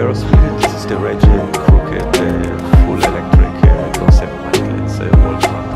JARO speed. This is the RGNT Crooked full electric concept bike. It's a walkaround.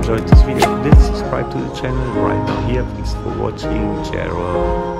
Enjoyed this video, please subscribe to the channel right now here. Thanks for watching. JARO.